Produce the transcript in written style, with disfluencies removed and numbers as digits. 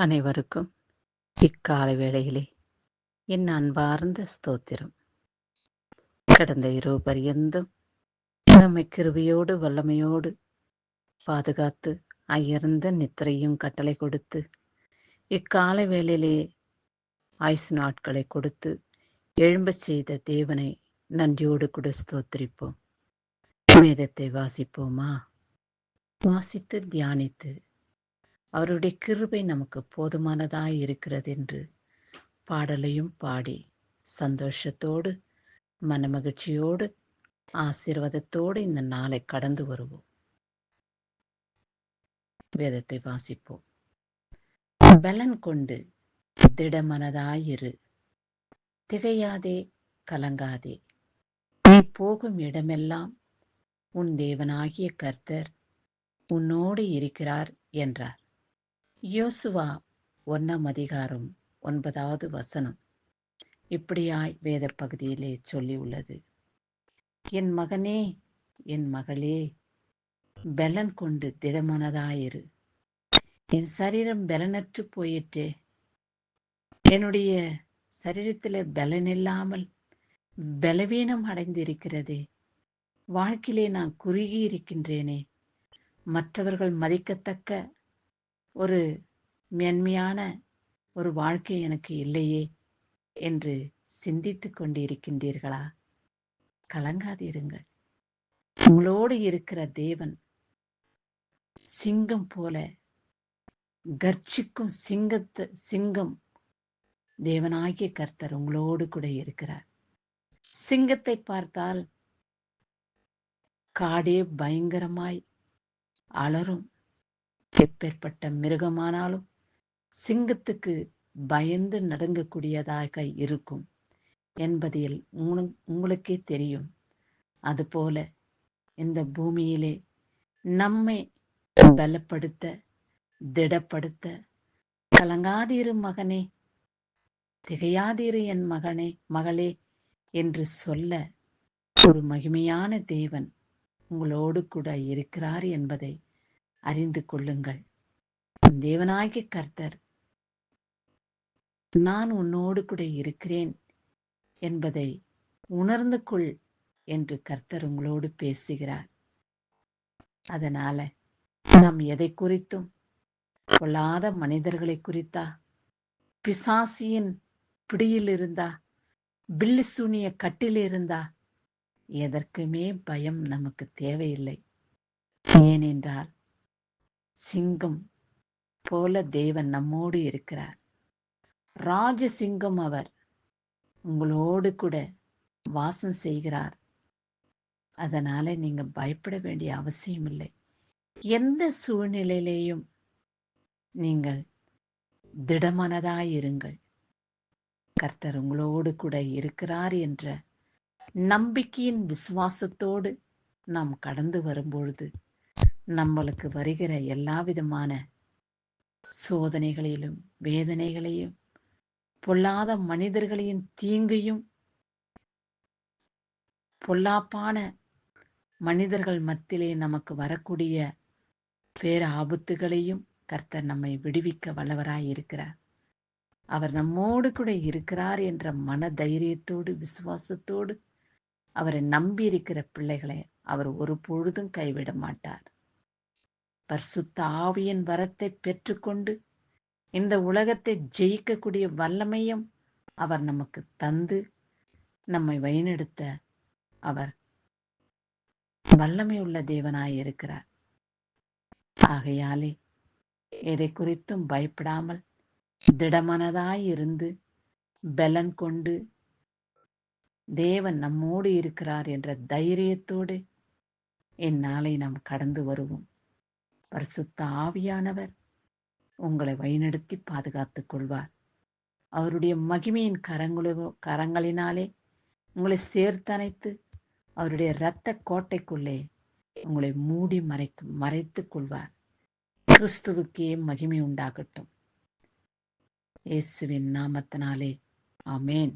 அனைவருக்கும் இக்காலை வேளையிலே என் அன்பார்ந்த ஸ்தோத்திரம். கடந்த இரவு பரியந்தம் நம்மை கிருபையோடு வல்லமையோடு பாதுகாத்து அயர்ந்த நித்திரையும் கட்டளை கொடுத்து இக்காலை வேளையிலே ஆயுசு நாட்களை கொடுத்து எழும்பச் செய்த தேவனை நன்றியோடு கூட ஸ்தோத்திரிப்போம். வேதத்தை வாசிப்போமா? வாசித்து தியானித்து அவருடைய கிருபை நமக்கு போதுமானதாய் இருக்கிறது என்று பாடலையும் பாடி சந்தோஷத்தோடு மனமகிழ்ச்சியோடு ஆசீர்வாதத்தோடு இந்த நாளை கடந்து வருவோம். வேதத்தை வாசிப்போம். பலன் கொண்டு திடமனதாயிரு, திகையாதே, கலங்காதே. நீ போகும் இடமெல்லாம் உன் தேவனாகிய கர்த்தர் உன்னோடு இருக்கிறார் என்றார். யோசுவா 1:9 இப்படியாய் வேத பகுதியிலே சொல்லி உள்ளது. என் மகனே, என் மகளே, பலன் கொண்டு திடமனதாயிரு. என் சரீரம் பலனற்று போயிற்றே, என்னுடைய சரீரத்தில் பலன் இல்லாமல் பலவீனம் அடைந்திருக்கிறதே, வாழ்க்கையிலே நான் குறுகி இருக்கின்றேனே, மற்றவர்கள் மதிக்கத்தக்க ஒரு மேன்மையான ஒரு வாழ்க்கை எனக்கு இல்லையே என்று சிந்தித்து கொண்டிருக்கின்றீர்களா? கலங்காதிருங்கள். உங்களோடு இருக்கிற தேவன் சிங்கம் போல கர்ச்சிக்கும் சிங்கம் தேவனாகிய கர்த்தர் உங்களோடு கூட இருக்கிறார். சிங்கத்தை பார்த்தால் காடே பயங்கரமாய் அலறும். எப்பேற்பட்ட மிருகமானாலும் சிங்கத்துக்கு பயந்து நடுங்கக்கூடியதாக இருக்கும் என்பதில் உங்களுக்கே தெரியும். அதுபோல இந்த பூமியிலே நம்மை பலப்படுத்த, திடப்படுத்த, கலங்காதிரு மகனே, திகையாதிரு என் மகனே, மகளே என்று சொல்ல ஒரு மகிமையான தேவன் உங்களோடு கூட இருக்கிறார் என்பதை அறிந்து கொள்ளுங்கள். தேவனாகிய கர்த்தர் நான் உன்னோடு கூட இருக்கிறேன் என்பதை உணர்ந்து கொள் என்று கர்த்தர் உங்களோடு பேசுகிறார். அதனால நாம் எதை குறித்தும், கொள்ளாத மனிதர்களை குறித்தா, பிசாசியின் பிடியில் இருந்தா, பில்லி சூனிய கட்டில் இருந்தா, எதற்குமே பயம் நமக்கு தேவையில்லை. ஏனென்றால் சிங்கம் போல தேவன் நம்மோடு இருக்கிறார். ராஜசிங்கம் அவர் உங்களோடு கூட வாசம் செய்கிறார். அதனால நீங்க பயப்பட வேண்டிய அவசியம் இல்லை. எந்த சூழ்நிலையிலேயும் நீங்கள் திடமனதாயிருங்கள். கர்த்தர் உங்களோடு கூட இருக்கிறார் என்ற நம்பிக்கையின் விசுவாசத்தோடு நாம் கடந்து வரும்பொழுது நம்மளுக்கு வருகிற எல்லா விதமான சோதனைகளிலும் வேதனைகளையும் பொல்லாத மனிதர்களின் தீங்கையும் பொல்லாப்பான மனிதர்கள் மத்தியிலே நமக்கு வரக்கூடிய பேர ஆபத்துகளையும் கர்த்தர் நம்மை விடுவிக்க வல்லவராய் இருக்கிறார். அவர் நம்மோடு கூட இருக்கிறார் என்ற மன தைரியத்தோடு விசுவாசத்தோடு அவரை நம்பி இருக்கிற பிள்ளைகளை அவர் ஒரு பொழுதும் கைவிட மாட்டார். பரிசுத்த ஆவியின் வரத்தை பெற்றுக்கொண்டு இந்த உலகத்தை ஜெயிக்கக்கூடிய வல்லமையும் அவர் நமக்கு தந்து நம்மை வழிநடத்த அவர் வல்லமை உள்ள தேவனாய் இருக்கிறார். ஆகையாலே எதை குறித்தும் பயப்படாமல் திடமனதாய் இருந்து பலன் கொண்டு தேவன் நம்மோடு இருக்கிறார் என்ற தைரியத்தோடு இந்நாளை நாம் கடந்து வருவோம். பரிசுத்த ஆவியானவர் உங்களை வழிநடத்தி பாதுகாத்துக் கொள்வார். அவருடைய மகிமையின் கரங்களினாலே உங்களை சேர்த்தணைத்து அவருடைய இரத்த கோட்டைக்குள்ளே உங்களை மூடி மறைத்துக் கொள்வார். கிறிஸ்துவுக்கே மகிமை உண்டாகட்டும். இயேசுவின் நாமத்தினாலே ஆமேன்.